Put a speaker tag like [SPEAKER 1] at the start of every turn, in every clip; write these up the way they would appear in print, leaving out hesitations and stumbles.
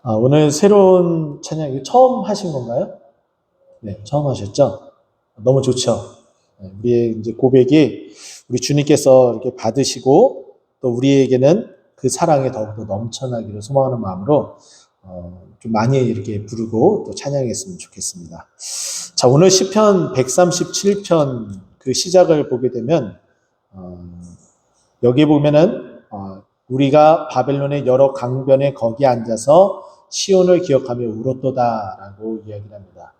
[SPEAKER 1] 오늘 새로운 찬양, 이거 처음 하신 건가요? 네, 처음 하셨죠? 너무 좋죠? 네, 우리의 이제 고백이 우리 주님께서 이렇게 받으시고 또 우리에게는 그 사랑이 더욱더 넘쳐나기를 소망하는 마음으로 좀 많이 이렇게 부르고 또 찬양했으면 좋겠습니다. 자, 오늘 시편 137편 그 시작을 보게 되면 여기 보면은 우리가 바벨론의 여러 강변에 거기 앉아서 시온을 기억하며 울었도다라고 이야기를 합니다.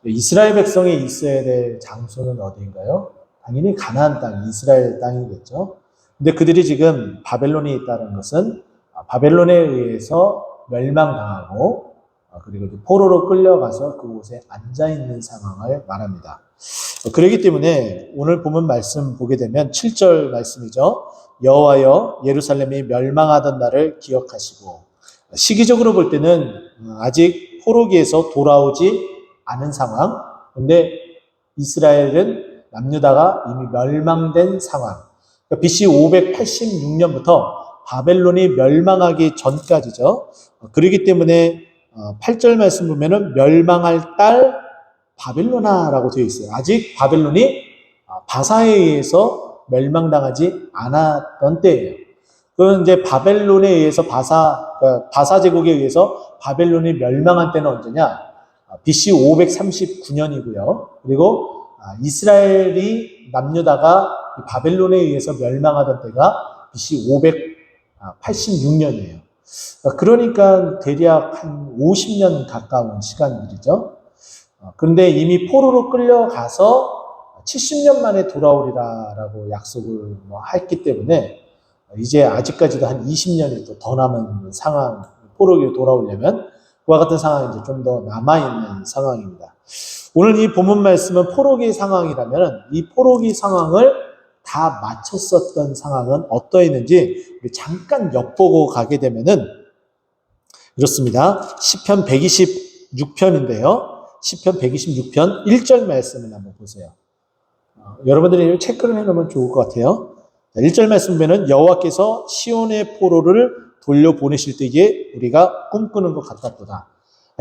[SPEAKER 1] 이스라엘 백성이 있어야 될 장소는 어디인가요? 당연히 가나안 땅, 이스라엘 땅이겠죠. 근데 그들이 지금 바벨론에 있다는 것은 바벨론에 의해서 멸망당하고 그리고 포로로 끌려가서 그곳에 앉아있는 상황을 말합니다. 그렇기 때문에 오늘 본문 말씀 보게 되면 7절 말씀이죠. 여호와여 예루살렘이 멸망하던 날을 기억하시고, 시기적으로 볼 때는 아직 포로기에서 돌아오지 않은 상황. 근데 이스라엘은 남유다가 이미 멸망된 상황. 그러니까 BC 586년부터 바벨론이 멸망하기 전까지죠. 그렇기 때문에 8절 말씀 보면은 멸망할 딸 바벨로나라고 되어 있어요. 아직 바벨론이 바사에 의해서 멸망당하지 않았던 때예요. 그건 이제 바벨론에 의해서 바사 제국에 의해서 바벨론이 멸망한 때는 언제냐? BC 539년이고요. 그리고 이스라엘이 남유다가 바벨론에 의해서 멸망하던 때가 BC 586년이에요. 그러니까 대략 한 50년 가까운 시간들이죠. 그런데 이미 포로로 끌려가서 70년 만에 돌아오리라라고 약속을 했기 때문에 이제 아직까지도 한 20년이 또 더 남은 상황, 포로기로 돌아오려면 그와 같은 상황이 이제 좀 더 남아있는 상황입니다. 오늘 이 본문 말씀은 포로기 상황이라면 이 포로기 상황을 다 마쳤었던 상황은 어떠했는지 우리 잠깐 엿보고 가게 되면은 이렇습니다. 시편 126편인데요. 시편 126편 1절 말씀을 한번 보세요. 여러분들이 체크를 해놓으면 좋을 것 같아요. 1절 말씀 보면은 여호와께서 시온의 포로를 돌려보내실 때에 우리가 꿈꾸는 것 같았도다.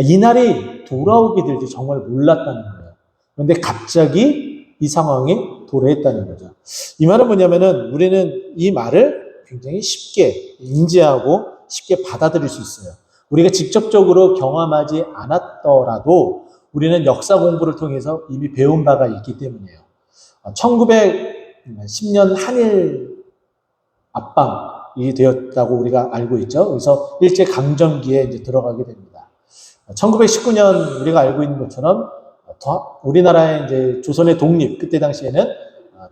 [SPEAKER 1] 이 날이 돌아오게 될지 정말 몰랐다는 거예요. 그런데 갑자기 이 상황이 도래했다는 거죠. 이 말은 뭐냐면은 우리는 이 말을 굉장히 쉽게 인지하고 쉽게 받아들일 수 있어요. 우리가 직접적으로 경험하지 않았더라도 우리는 역사 공부를 통해서 이미 배운 바가 있기 때문이에요. 1910년 한일 압방이 되었다고 우리가 알고 있죠. 그래서 일제강점기에 이제 들어가게 됩니다. 1919년 우리가 알고 있는 것처럼 우리나라의 이제 조선의 독립, 그때 당시에는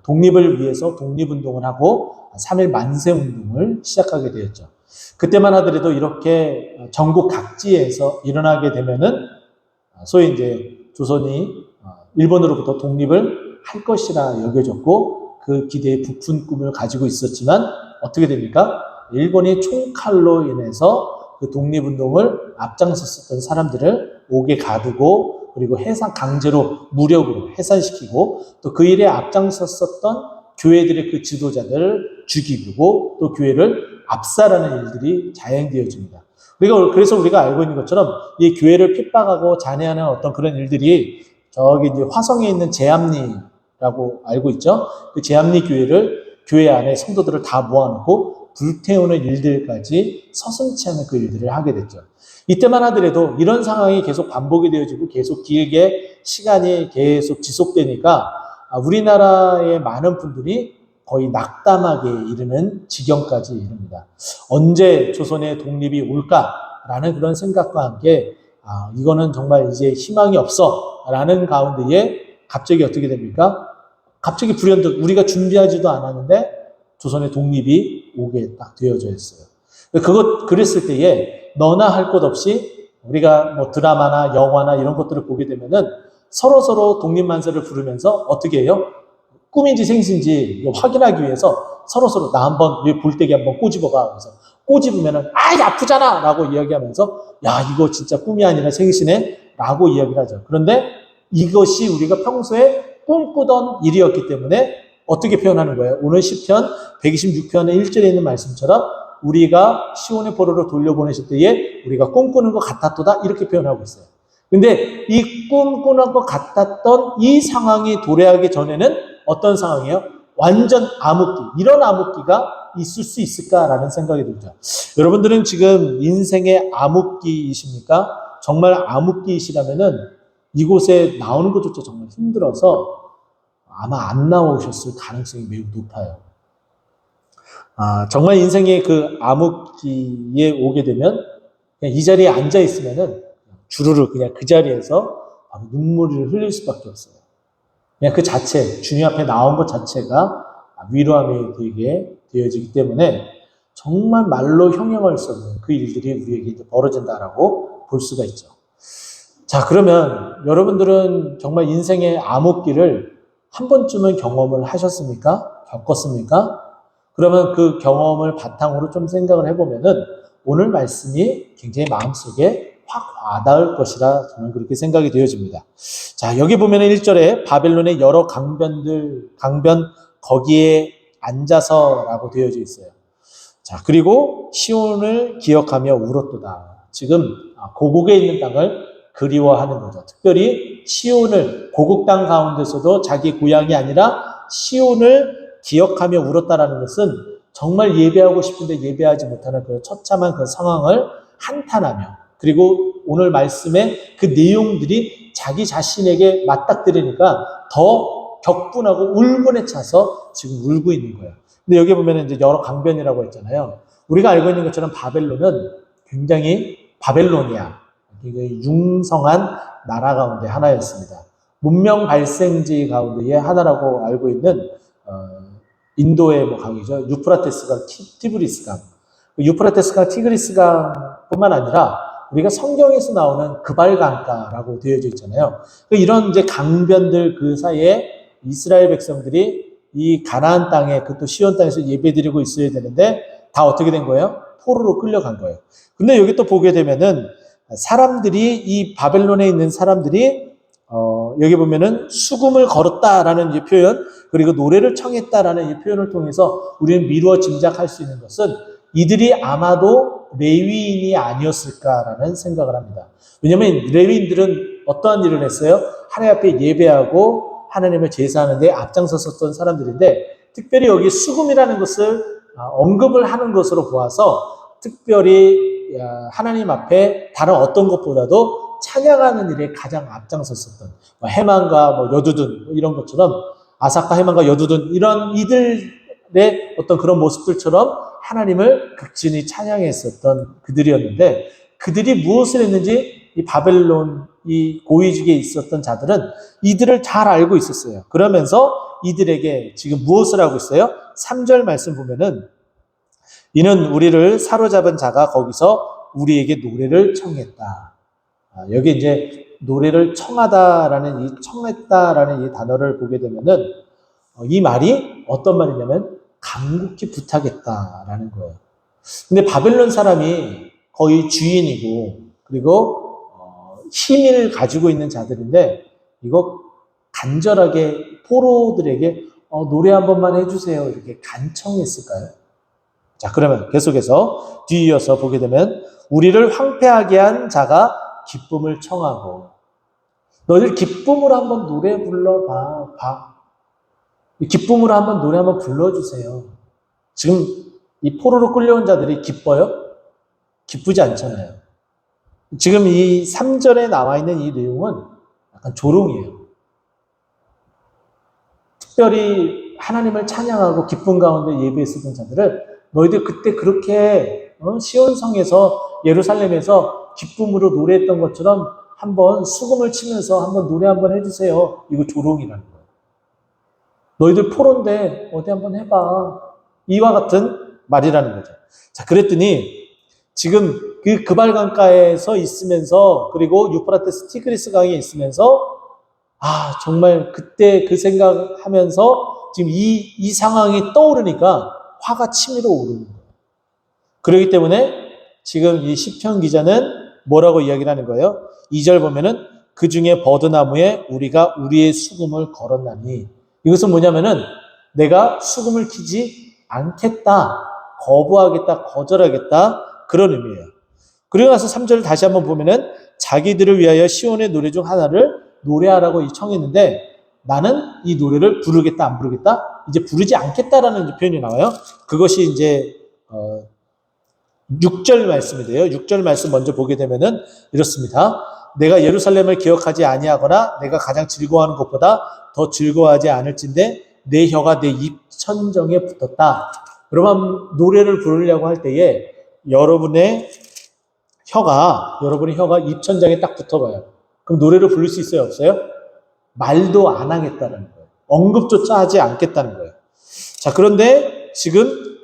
[SPEAKER 1] 독립을 위해서 독립운동을 하고 3.1 만세운동을 시작하게 되었죠. 그때만 하더라도 이렇게 전국 각지에서 일어나게 되면은 소위 이제 조선이 일본으로부터 독립을 할 것이라 여겨졌고 그 기대에 부푼 꿈을 가지고 있었지만 어떻게 됩니까? 일본이 총칼로 인해서 그 독립운동을 앞장섰었던 사람들을 옥에 가두고 그리고 강제로 무력으로 해산시키고 또 그 일에 앞장섰었던 교회들의 그 지도자들을 죽이고 또 교회를 압살하는 일들이 자행되어집니다. 그래서 우리가 알고 있는 것처럼 이 교회를 핍박하고 잔해하는 어떤 그런 일들이 저기 이제 화성에 있는 제암리라고 알고 있죠. 그 제암리 교회 안에 성도들을 다 모아놓고 불태우는 일들까지 서슴지 않은 그 일들을 하게 됐죠. 이때만 하더라도 이런 상황이 계속 반복이 되어지고 계속 길게 시간이 계속 지속되니까 우리나라의 많은 분들이 거의 낙담하게 이르는 지경까지 이릅니다. 언제 조선의 독립이 올까라는 그런 생각과 함께 이거는 정말 이제 희망이 없어 라는 가운데에 갑자기 어떻게 됩니까? 갑자기 불현듯 우리가 준비하지도 않았는데 조선의 독립이 오게 딱 되어져 있어요. 그랬을 때에 너나 할 것 없이 우리가 뭐 드라마나 영화나 이런 것들을 보게 되면은 서로 독립만세를 부르면서 어떻게 해요? 꿈인지 생신지 확인하기 위해서 서로 나 한번 볼때기 한번 꼬집어봐. 그래서 꼬집으면은 아프잖아 라고 이야기하면서 야 이거 진짜 꿈이 아니라 생신에 라고 이야기를 하죠. 그런데 이것이 우리가 평소에 꿈꾸던 일이었기 때문에 어떻게 표현하는 거예요? 오늘 시편 126편의 1절에 있는 말씀처럼 우리가 시온의 포로로 돌려보내실 때에 우리가 꿈꾸는 것 같았도다 이렇게 표현하고 있어요. 근데 이 꿈꾸는 것 같았던 이 상황이 도래하기 전에는 어떤 상황이에요? 완전 암흑기, 이런 암흑기가 있을 수 있을까라는 생각이 들죠. 여러분들은 지금 인생의 암흑기이십니까? 정말 암흑기이시라면은 이곳에 나오는 것조차 정말 힘들어서 아마 안 나오셨을 가능성이 매우 높아요. 정말 인생의 그 암흑기에 오게 되면 그냥 이 자리에 앉아 있으면은 주르르 그냥 그 자리에서 바로 눈물을 흘릴 수밖에 없어요. 그냥 그 자체, 주님 앞에 나온 것 자체가 위로함이 되게 되어지기 때문에 정말 말로 형용할 수 없는 그 일들이 우리에게 이제 벌어진다라고 볼 수가 있죠. 자, 그러면 여러분들은 정말 인생의 암흑기를 한 번쯤은 경험을 하셨습니까? 겪었습니까? 그러면 그 경험을 바탕으로 좀 생각을 해보면은 오늘 말씀이 굉장히 마음속에 확 와닿을 것이라 저는 그렇게 생각이 되어집니다. 자, 여기 보면은 1절에 바벨론의 여러 강변 거기에 앉아서라고 되어져 있어요. 자, 그리고 시온을 기억하며 울었도다. 지금 고국에 있는 땅을 그리워하는 거죠. 특별히 시온을, 고국 땅 가운데서도 자기 고향이 아니라 시온을 기억하며 울었다라는 것은 정말 예배하고 싶은데 예배하지 못하는 그 처참한 그 상황을 한탄하며, 그리고 오늘 말씀의 그 내용들이 자기 자신에게 맞닥뜨리니까 더 격분하고 울분에 차서 지금 울고 있는 거예요. 근데 여기 보면 이제 여러 강변이라고 했잖아요. 우리가 알고 있는 것처럼 바벨론은 굉장히 바벨로니아, 굉장히 융성한 나라 가운데 하나였습니다. 문명 발생지 가운데의 하나라고 알고 있는 인도의 강이죠. 유프라테스강, 티브리스강. 유프라테스강, 티그리스강뿐만 아니라 우리가 성경에서 나오는 그발강가라고 되어져 있잖아요. 이런 이제 강변들 그 사이에 이스라엘 백성들이 이 가나안 땅에, 그 또 시온 땅에서 예배드리고 있어야 되는데 다 어떻게 된 거예요? 포로로 끌려간 거예요. 근데 여기 또 보게 되면은 사람들이, 이 바벨론에 있는 사람들이 여기 보면은 수금을 걸었다라는 이 표현, 그리고 노래를 청했다라는 이 표현을 통해서 우리는 미루어 짐작할 수 있는 것은 이들이 아마도 레위인이 아니었을까라는 생각을 합니다. 왜냐하면 레위인들은 어떠한 일을 했어요? 하나님 앞에 예배하고 하나님을 제사하는 데 앞장섰었던 사람들인데, 특별히 여기 수금이라는 것을 언급을 하는 것으로 보아서 특별히 하나님 앞에 다른 어떤 것보다도 찬양하는 일에 가장 앞장섰었던, 해만과 여두둔 이런 것처럼, 아삭과 해만과 여두둔 이런 이들의 어떤 그런 모습들처럼 하나님을 극진히 찬양했었던 그들이었는데, 그들이 무엇을 했는지 이 바벨론, 이 고위직에 있었던 자들은 이들을 잘 알고 있었어요. 그러면서 이들에게 지금 무엇을 하고 있어요? 3절 말씀 보면은 이는 우리를 사로잡은 자가 거기서 우리에게 노래를 청했다. 여기 이제 노래를 청하다라는 이 청했다라는 이 단어를 보게 되면은 이 말이 어떤 말이냐면 간곡히 부탁했다라는 거예요. 근데 바벨론 사람이 거의 주인이고, 그리고 힘을 가지고 있는 자들인데 이거 간절하게 포로들에게 노래 한 번만 해주세요 이렇게 간청했을까요? 자, 그러면 계속해서 뒤이어서 보게 되면 우리를 황폐하게 한 자가 기쁨을 청하고, 너희들 기쁨으로 한번 노래 불러봐. 기쁨으로 한번 노래 한번 불러주세요. 지금 이 포로로 끌려온 자들이 기뻐요? 기쁘지 않잖아요. 지금 이 3절에 나와 있는 이 내용은 약간 조롱이에요. 특별히 하나님을 찬양하고 기쁨 가운데 예배했었던 자들을 너희들 그때 그렇게 시온성에서, 예루살렘에서 기쁨으로 노래했던 것처럼 한번 수금을 치면서 한번 노래 한번 해주세요. 이거 조롱이라는 거예요. 너희들 포로인데 어디 한번 해봐. 이와 같은 말이라는 거죠. 자, 그랬더니 지금 그 그발강가에서 있으면서, 그리고 유프라테스 티그리스 강에 있으면서 정말 그때 그 생각하면서 지금 이 상황이 떠오르니까 화가 치밀어 오르는 거예요. 그렇기 때문에 지금 이 시편 기자는 뭐라고 이야기를 하는 거예요? 2절 보면은 그 중에 버드나무에 우리가 우리의 수금을 걸었나니, 이것은 뭐냐면은 내가 수금을 키지 않겠다, 거부하겠다, 거절하겠다 그런 의미예요. 그리고 나서 3절을 다시 한번 보면은 자기들을 위하여 시온의 노래 중 하나를 노래하라고 청했는데 나는 이 노래를 부르겠다, 안 부르겠다? 이제 부르지 않겠다라는 이제 표현이 나와요. 그것이 이제 6절 말씀인데요. 6절 말씀 먼저 보게 되면은 이렇습니다. 내가 예루살렘을 기억하지 아니하거나 내가 가장 즐거워하는 것보다 더 즐거워하지 않을진데 내 혀가 내 입천정에 붙었다. 그러면 노래를 부르려고 할 때에 여러분의 혀가 입천장에 딱 붙어봐요. 그럼 노래를 부를 수 있어요, 없어요? 말도 안 하겠다는 거예요. 언급조차 하지 않겠다는 거예요. 자, 그런데 지금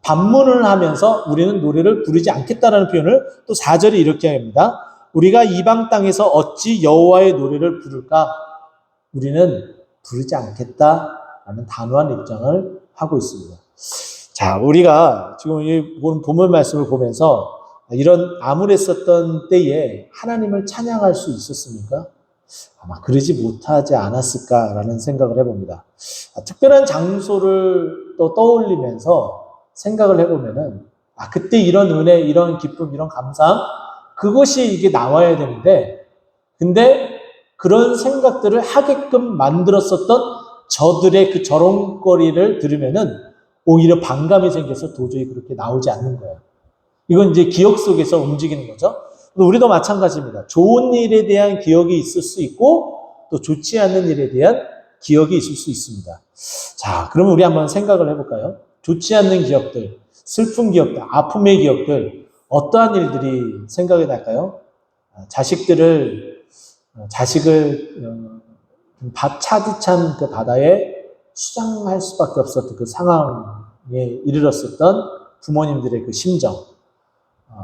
[SPEAKER 1] 반문을 하면서 우리는 노래를 부르지 않겠다라는 표현을 또 4절에 이렇게 합니다. 우리가 이방 땅에서 어찌 여호와의 노래를 부를까? 우리는 부르지 않겠다라는 단호한 입장을 하고 있습니다. 자, 우리가 지금 이 본문 말씀을 보면서 이런 암울했었던 때에 하나님을 찬양할 수 있었습니까? 아마 그러지 못하지 않았을까라는 생각을 해봅니다. 특별한 장소를 또 떠올리면서 생각을 해보면은 그때 이런 은혜, 이런 기쁨, 이런 감사함 그것이 이게 나와야 되는데 근데 그런 생각들을 하게끔 만들었었던 저들의 그 저롱거리를 들으면은 오히려 반감이 생겨서 도저히 그렇게 나오지 않는 거예요. 이건 이제 기억 속에서 움직이는 거죠. 우리도 마찬가지입니다. 좋은 일에 대한 기억이 있을 수 있고 또 좋지 않은 일에 대한 기억이 있을 수 있습니다. 자, 그러면 우리 한번 생각을 해볼까요? 좋지 않는 기억들, 슬픈 기억들, 아픔의 기억들, 어떠한 일들이 생각이 날까요? 자식을 차디찬 그 바다에 수장할 수밖에 없었던 그 상황에 이르렀었던 부모님들의 그 심정.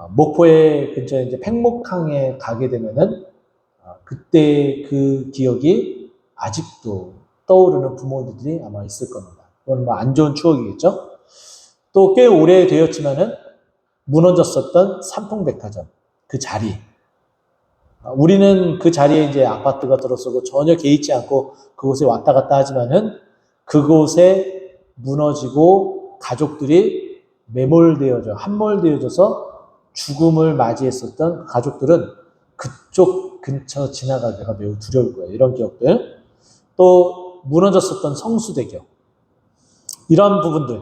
[SPEAKER 1] 목포의 근처에 이제 팽목항에 가게 되면은 그때 그 기억이 아직도 떠오르는 부모님들이 아마 있을 겁니다. 그건 뭐 안 좋은 추억이겠죠. 또 꽤 오래되었지만은 무너졌었던 삼풍백화점 그 자리. 우리는 그 자리에 이제 아파트가 들어서고 전혀 개의치 않고 그곳에 왔다 갔다 하지만은 그곳에 무너지고 가족들이 함몰되어져서 죽음을 맞이했었던 가족들은 그쪽 근처 지나가기가 매우 두려울 거예요. 이런 기억들. 또 무너졌었던 성수대교. 이런 부분들.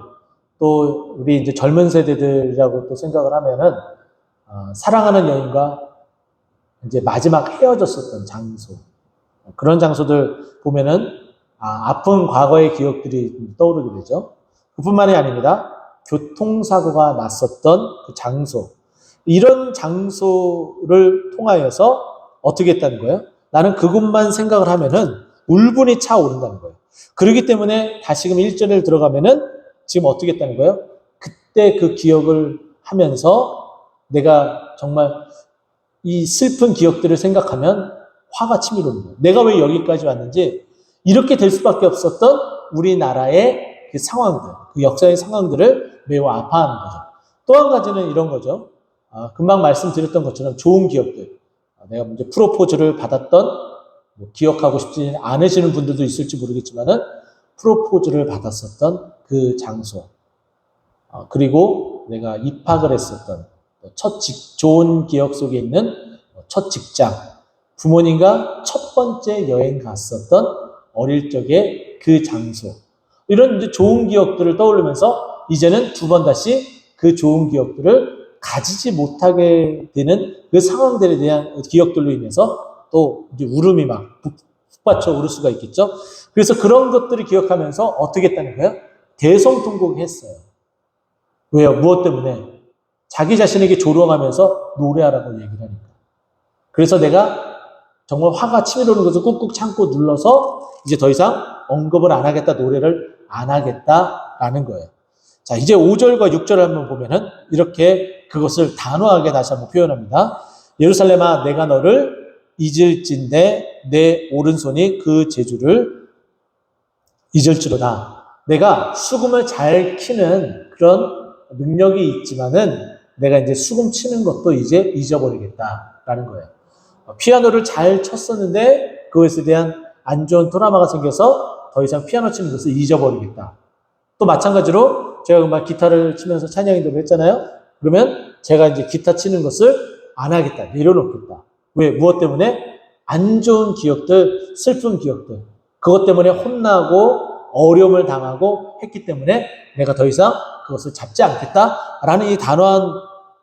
[SPEAKER 1] 또 우리 이제 젊은 세대들이라고 또 생각을 하면은 사랑하는 여인과 이제 마지막 헤어졌었던 장소. 그런 장소들 보면은 아픈 과거의 기억들이 떠오르게 되죠. 그뿐만이 아닙니다. 교통사고가 났었던 그 장소. 이런 장소를 통하여서 어떻게 했다는 거예요? 나는 그것만 생각을 하면은 울분이 차오른다는 거예요. 그렇기 때문에 다시금 1절에 들어가면은 지금 어떻게 했다는 거예요? 그때 그 기억을 하면서 내가 정말 이 슬픈 기억들을 생각하면 화가 치밀어오는 거예요. 내가 왜 여기까지 왔는지 이렇게 될 수밖에 없었던 우리나라의 그 상황들, 그 역사의 상황들을 매우 아파하는 거죠. 또 한 가지는 이런 거죠. 금방 말씀드렸던 것처럼 좋은 기억들. 내가 먼저 프로포즈를 받았던, 기억하고 싶지 않으시는 분들도 있을지 모르겠지만은, 프로포즈를 받았었던 그 장소. 그리고 내가 입학을 했었던, 좋은 기억 속에 있는 첫 직장. 부모님과 첫 번째 여행 갔었던 어릴 적의 그 장소. 이런 이제 좋은 기억들을 떠올리면서 이제는 두 번 다시 그 좋은 기억들을 가지지 못하게 되는 그 상황들에 대한 기억들로 인해서 또 이제 울음이 막 북받쳐 오를 수가 있겠죠. 그래서 그런 것들을 기억하면서 어떻게 했다는 거예요? 대성통곡 했어요. 왜요? 무엇 때문에? 자기 자신에게 조롱하면서 노래하라고 얘기를 하니까. 그래서 내가 정말 화가 치밀어오는 것을 꾹꾹 참고 눌러서 이제 더 이상 언급을 안 하겠다, 노래를 안 하겠다라는 거예요. 자, 이제 5절과 6절을 한번 보면은 이렇게 그것을 단호하게 다시 한번 표현합니다. 예루살렘아, 내가 너를 잊을진대 내 오른손이 그 재주를 잊을지로다. 내가 수금을 잘 키는 그런 능력이 있지만은 내가 이제 수금 치는 것도 이제 잊어버리겠다라는 거예요. 피아노를 잘 쳤었는데 그것에 대한 안 좋은 트라우마가 생겨서 더 이상 피아노 치는 것을 잊어버리겠다. 또 마찬가지로 제가 음악 기타를 치면서 찬양인도를 했잖아요. 그러면 제가 이제 기타 치는 것을 안 하겠다, 내려놓겠다. 왜? 무엇 때문에? 안 좋은 기억들, 슬픈 기억들, 그것 때문에 혼나고 어려움을 당하고 했기 때문에 내가 더 이상 그것을 잡지 않겠다라는 이 단호한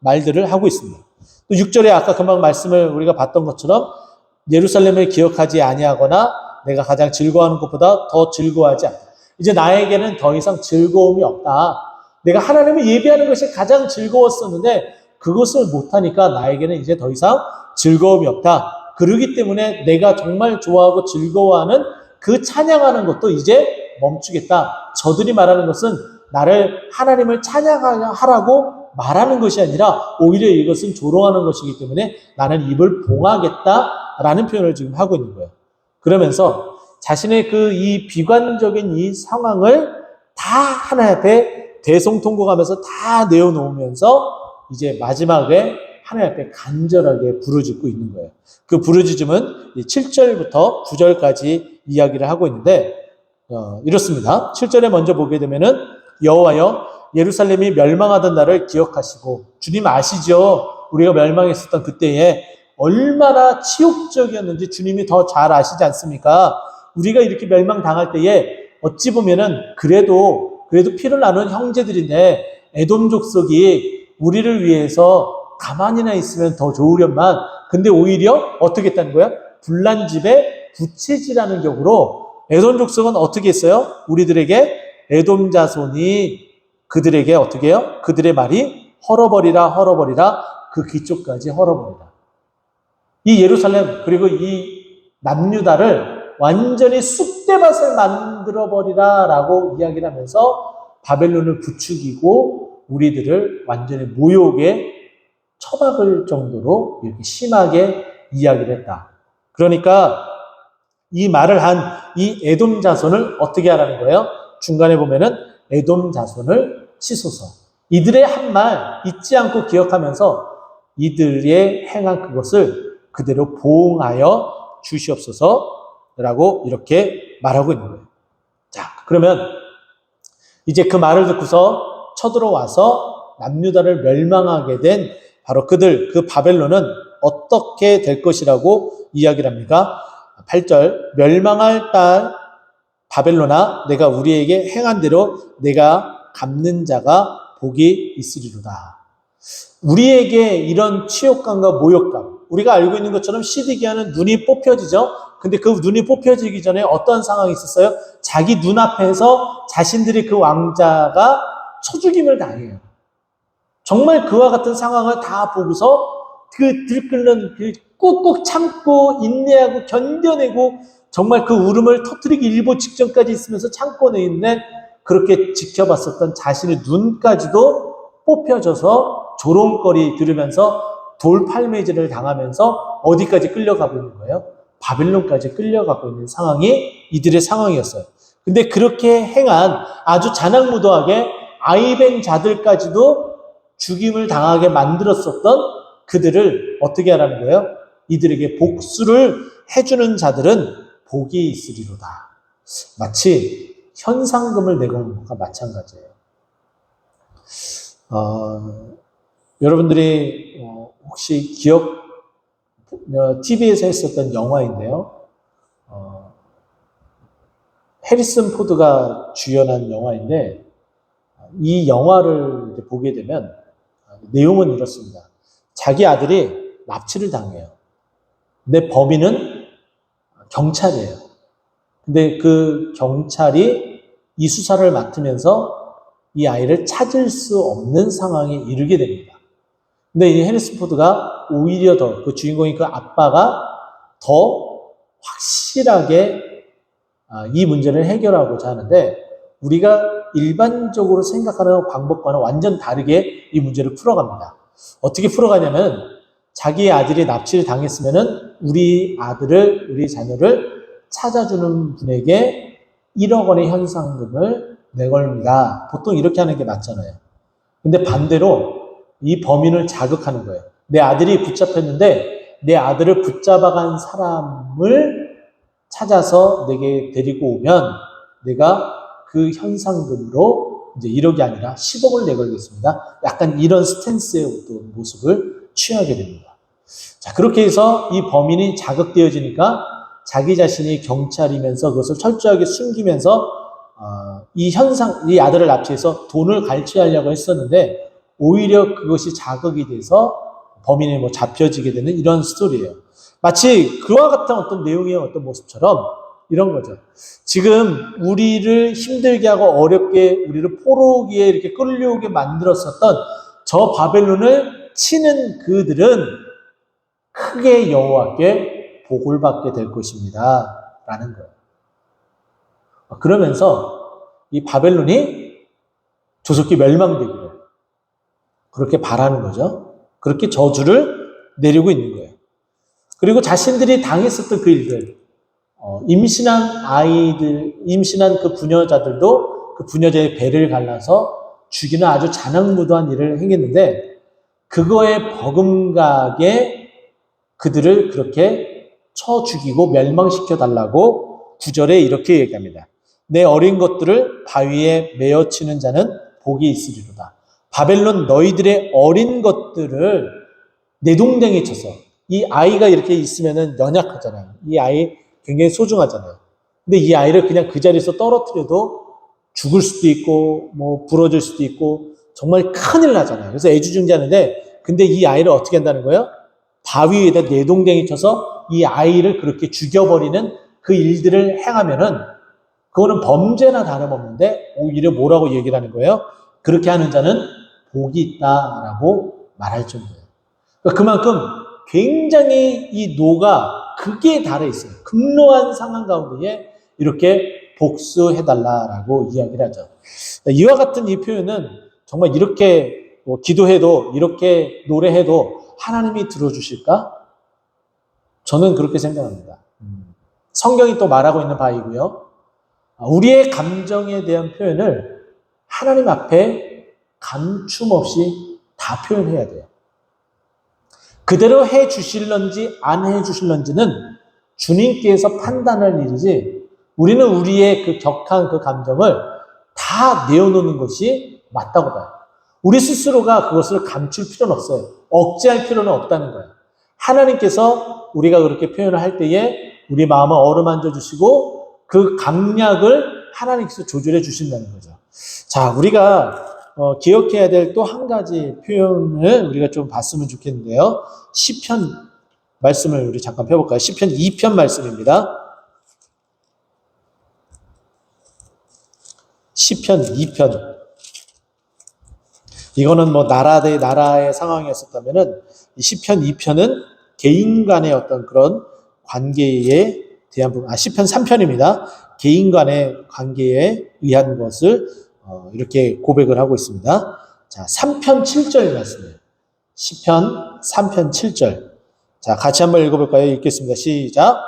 [SPEAKER 1] 말들을 하고 있습니다. 또 6절에 아까 금방 말씀을 우리가 봤던 것처럼 예루살렘을 기억하지 아니하거나 내가 가장 즐거워하는 것보다 더 즐거워하지 않다. 이제 나에게는 더 이상 즐거움이 없다. 내가 하나님을 예배하는 것이 가장 즐거웠었는데 그것을 못하니까 나에게는 이제 더 이상 즐거움이 없다. 그러기 때문에 내가 정말 좋아하고 즐거워하는 그 찬양하는 것도 이제 멈추겠다. 저들이 말하는 것은 나를 하나님을 찬양하라고 말하는 것이 아니라 오히려 이것은 조롱하는 것이기 때문에 나는 입을 봉하겠다라는 표현을 지금 하고 있는 거예요. 그러면서 자신의 그 이 비관적인 이 상황을 다 하나님 앞에 대성통곡하면서 다 내어놓으면서 이제 마지막에 하나님 앞에 간절하게 부르짖고 있는 거예요. 그 부르짖음은 7절부터 9절까지 이야기를 하고 있는데 이렇습니다. 7절에 먼저 보게 되면은 여호와여 예루살렘이 멸망하던 날을 기억하시고, 주님 아시죠? 우리가 멸망했었던 그때에 얼마나 치욕적이었는지 주님이 더 잘 아시지 않습니까? 우리가 이렇게 멸망당할 때에 어찌 보면은 그래도 피를 나눈 형제들인데 에돔 족속이 우리를 위해서 가만히나 있으면 더 좋으련만, 근데 오히려 어떻게 했다는 거야? 불난 집에 부채질하는 격으로 에돔 족속은 어떻게 했어요? 우리들에게 에돔 자손이 그들에게 어떻게 해요? 그들의 말이 헐어버리라 그 귀쪽까지 헐어버리라. 이 예루살렘 그리고 이 남유다를 완전히 쑥대밭을 만들어버리라 라고 이야기를 하면서 바벨론을 부추기고 우리들을 완전히 모욕에 처박을 정도로 이렇게 심하게 이야기를 했다. 그러니까 이 말을 한 이 에돔 자손을 어떻게 하라는 거예요? 중간에 보면은 에돔 자손을 치소서. 이들의 한 말 잊지 않고 기억하면서 이들의 행한 그것을 그대로 보응하여 주시옵소서라고 이렇게 말하고 있는 거예요. 자, 그러면 이제 그 말을 듣고서 쳐들어와서 남유다를 멸망하게 된 바로 그 바벨론은 어떻게 될 것이라고 이야기를 합니까? 8절, 멸망할 딸 바벨론아, 내가 우리에게 행한 대로 내가 갚는 자가 복이 있으리로다. 우리에게 이런 치욕감과 모욕감, 우리가 알고 있는 것처럼 시드기야는 눈이 뽑혀지죠. 근데 그 눈이 뽑혀지기 전에 어떤 상황이 있었어요? 자기 눈앞에서 자신들이 그 왕자가 쳐죽임을 당해요. 정말 그와 같은 상황을 다 보고서 그 들끓는 그 꾹꾹 참고 인내하고 견뎌내고 정말 그 울음을 터뜨리기 일보 직전까지 있으면서 참고내는데 그렇게 지켜봤었던 자신의 눈까지도 뽑혀져서 조롱거리 들으면서 돌팔매질을 당하면서 어디까지 끌려가고 있는 거예요? 바빌론까지 끌려가고 있는 상황이 이들의 상황이었어요. 근데 그렇게 행한 아주 잔악무도하게 아이벤 자들까지도 죽임을 당하게 만들었었던 그들을 어떻게 하라는 거예요? 이들에게 복수를 해주는 자들은 복이 있으리로다. 마치 현상금을 내건 것과 마찬가지예요. 여러분들이 혹시 TV에서 했었던 영화인데요. 해리슨 포드가 주연한 영화인데 이 영화를 보게 되면 내용은 이렇습니다. 자기 아들이 납치를 당해요. 근데 범인은 경찰이에요. 근데 그 경찰이 이 수사를 맡으면서 이 아이를 찾을 수 없는 상황에 이르게 됩니다. 근데 이 해리슨 포드가 오히려 더 그 주인공인 그 아빠가 더 확실하게 이 문제를 해결하고자 하는데 우리가 일반적으로 생각하는 방법과는 완전 다르게 이 문제를 풀어갑니다. 어떻게 풀어가냐면 자기 아들이 납치를 당했으면은 우리 자녀를 찾아주는 분에게 1억 원의 현상금을 내걸니다. 보통 이렇게 하는 게 맞잖아요. 근데 반대로 이 범인을 자극하는 거예요. 내 아들이 붙잡혔는데 내 아들을 붙잡아간 사람을 찾아서 내게 데리고 오면 내가 그 현상금으로 이제 1억이 아니라 10억을 내걸겠습니다. 약간 이런 스탠스의 어떤 모습을 취하게 됩니다. 자, 그렇게 해서 이 범인이 자극되어지니까 자기 자신이 경찰이면서 그것을 철저하게 숨기면서 이 아들을 납치해서 돈을 갈취하려고 했었는데 오히려 그것이 자극이 돼서 범인이 뭐 잡혀지게 되는 이런 스토리예요. 마치 그와 같은 어떤 내용의 어떤 모습처럼 이런 거죠. 지금 우리를 힘들게 하고 어렵게 우리를 포로기에 이렇게 끌려오게 만들었었던 저 바벨론을 치는 그들은 크게 여호와께 복을 받게 될 것입니다. 라는 거예요. 그러면서 이 바벨론이 조속히 멸망되기를 그렇게 바라는 거죠. 그렇게 저주를 내리고 있는 거예요. 그리고 자신들이 당했었던 그 일들, 임신한 그 부녀자들도 그 부녀자의 배를 갈라서 죽이는 아주 잔악무도한 일을 행했는데 그거에 버금가게 그들을 그렇게 쳐 죽이고 멸망시켜 달라고 9절에 이렇게 얘기합니다. 내 어린 것들을 바위에 메어치는 자는 복이 있으리로다. 바벨론 너희들의 어린 것들을 내동댕이 쳐서 이 아이가 이렇게 있으면은 연약하잖아요. 이 아이 굉장히 소중하잖아요. 근데 이 아이를 그냥 그 자리에서 떨어뜨려도 죽을 수도 있고 뭐 부러질 수도 있고 정말 큰일 나잖아요. 그래서 애지중지하는데 근데 이 아이를 어떻게 한다는 거예요? 바위 위에다 내동댕이 쳐서 이 아이를 그렇게 죽여버리는 그 일들을 행하면은 그거는 범죄나 다름없는데 오히려 뭐라고 얘기를 하는 거예요? 그렇게 하는 자는 복이 있다라고 말할 정도예요. 그만큼 굉장히 이 노가 극에 달해 있어요. 극노한 상황 가운데에 이렇게 복수해달라라고 이야기를 하죠. 이와 같은 이 표현은 정말 이렇게 기도해도 이렇게 노래해도 하나님이 들어주실까? 저는 그렇게 생각합니다. 성경이 또 말하고 있는 바이고요. 우리의 감정에 대한 표현을 하나님 앞에 감춤 없이 다 표현해야 돼요. 그대로 해 주실런지 안 해 주실런지는 주님께서 판단할 일이지 우리는 우리의 그 격한 그 감정을 다 내어놓는 것이 맞다고 봐요. 우리 스스로가 그것을 감출 필요는 없어요. 억제할 필요는 없다는 거예요. 하나님께서 우리가 그렇게 표현을 할 때에 우리 마음을 어루만져 주시고 그 강약을 하나님께서 조절해 주신다는 거죠. 자, 우리가 기억해야 될 또 한 가지 표현을 우리가 좀 봤으면 좋겠는데요. 시편 말씀을 우리 잠깐 펴볼까요? 시편 2편 말씀입니다. 시편 2편. 이거는 뭐 나라 대 나라의 상황이었었다면은 이 시편 2편은 개인 간의 어떤 그런 관계에 대한 부분, 시편 3편입니다. 개인 간의 관계에 의한 것을 이렇게 고백을 하고 있습니다. 자, 3편 7절 말씀이에요. 시편 3편 7절. 자, 같이 한번 읽어볼까요? 읽겠습니다. 시작.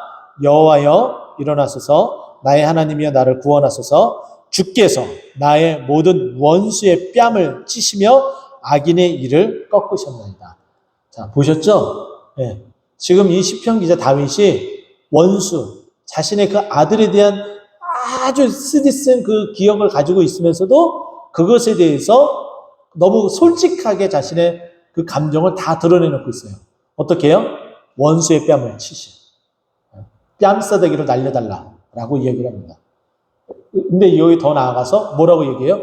[SPEAKER 1] 여호와여 일어나소서 나의 하나님이여 나를 구원하소서 주께서 나의 모든 원수의 뺨을 찌시며 악인의 일을 꺾으셨나이다. 자, 보셨죠? 네. 지금 이 시편 기자 다윗이 원수, 자신의 그 아들에 대한 아주 쓰디쓴 그 기억을 가지고 있으면서도 그것에 대해서 너무 솔직하게 자신의 그 감정을 다 드러내놓고 있어요. 어떻게 해요? 원수의 뺨을 치시. 뺨싸대기로 날려달라라고 이야기를 합니다. 근데 여기 더 나아가서 뭐라고 얘기해요?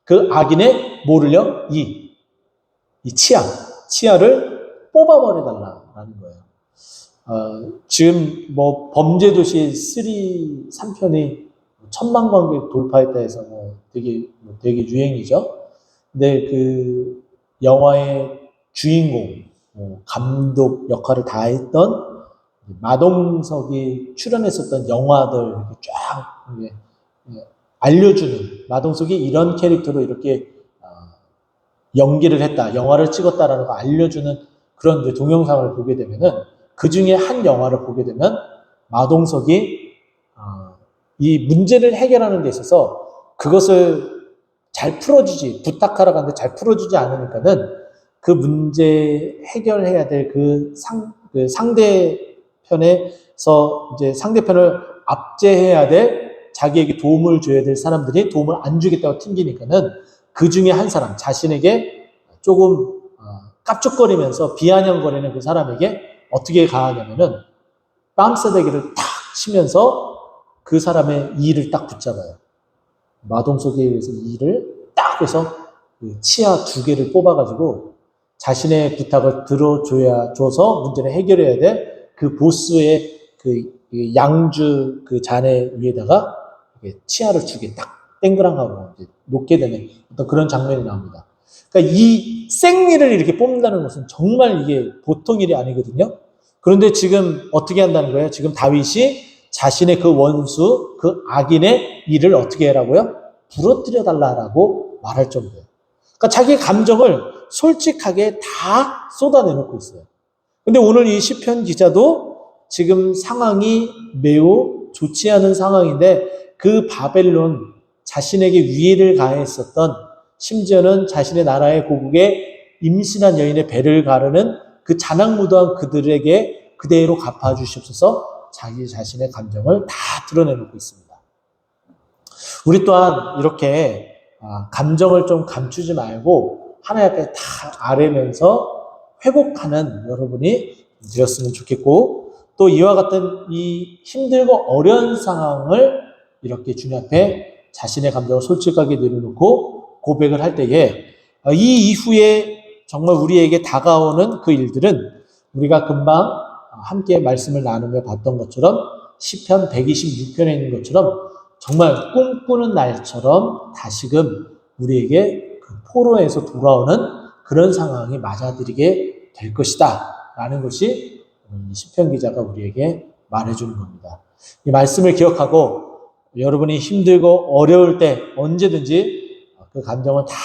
[SPEAKER 1] 그 악인의 뭐를요? 이 치아를 뽑아버려달라라는 거예요. 지금 뭐 범죄도시 3편이 1000만 관객 돌파했다 해서 되게 유행이죠. 근데 그 영화의 주인공, 감독 역할을 다 했던 마동석이 출연했었던 영화들 이렇게 쫙 알려주는, 마동석이 이런 캐릭터로 이렇게 연기를 했다, 영화를 찍었다라는 거 알려주는 그런 이제 동영상을 보게 되면은 그 중에 한 영화를 보게 되면 마동석이 이 문제를 해결하는 데 있어서 그것을 잘 풀어주지, 부탁하러 갔는데 잘 풀어주지 않으니까는 그 문제 해결해야 될 그 상대편에서 이제 상대편을 압제해야 될 자기에게 도움을 줘야 될 사람들이 도움을 안 주겠다고 튕기니까는 그 중에 한 사람, 자신에게 조금 깝죽거리면서 비아냥거리는 그 사람에게 어떻게 가하냐면은 뺨싸대기를 탁 치면서 그 사람의 이를 딱 붙잡아요. 마동석에 의해서 이를 딱 해서 그 치아 2개를 뽑아가지고 자신의 부탁을 줘서 문제를 해결해야 될 그 보스의 그 양주 그 잔의 위에다가 치아를 2개 딱 땡그랑하고 놓게 되는 어떤 그런 장면이 나옵니다. 그러니까 이 생리를 이렇게 뽑는다는 것은 정말 이게 보통 일이 아니거든요. 그런데 지금 어떻게 한다는 거예요? 지금 다윗이 자신의 그 원수, 그 악인의 일을 어떻게 해라고요? 부러뜨려 달라고 말할 정도예요. 그러니까 자기의 감정을 솔직하게 다 쏟아내놓고 있어요. 근데 오늘 이 시편 기자도 지금 상황이 매우 좋지 않은 상황인데 그 바벨론 자신에게 위해를 가했었던 심지어는 자신의 나라의 고국에 임신한 여인의 배를 가르는 그 자랑무도한 그들에게 그대로 갚아주시옵소서 자기 자신의 감정을 다 드러내놓고 있습니다. 우리 또한 이렇게 감정을 좀 감추지 말고 하나님 앞에 다 아뢰면서 회복하는 여러분이 되었으면 좋겠고 또 이와 같은 이 힘들고 어려운 상황을 이렇게 주님 앞에 자신의 감정을 솔직하게 내려놓고 고백을 할 때에 이 이후에 정말 우리에게 다가오는 그 일들은 우리가 금방 함께 말씀을 나누며 봤던 것처럼 시편 126편에 있는 것처럼 정말 꿈꾸는 날처럼 다시금 우리에게 그 포로에서 돌아오는 그런 상황이 맞아들이게 될 것이다 라는 것이 시편 기자가 우리에게 말해주는 겁니다. 이 말씀을 기억하고 여러분이 힘들고 어려울 때 언제든지 그 감정을 다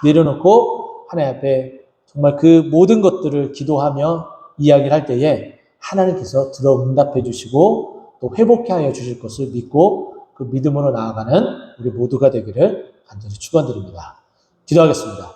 [SPEAKER 1] 내려놓고 하나님 앞에 정말 그 모든 것들을 기도하며 이야기를 할 때에 하나님께서 들어 응답해 주시고 또 회복해 하여 주실 것을 믿고 그 믿음으로 나아가는 우리 모두가 되기를 간절히 축원드립니다. 기도하겠습니다.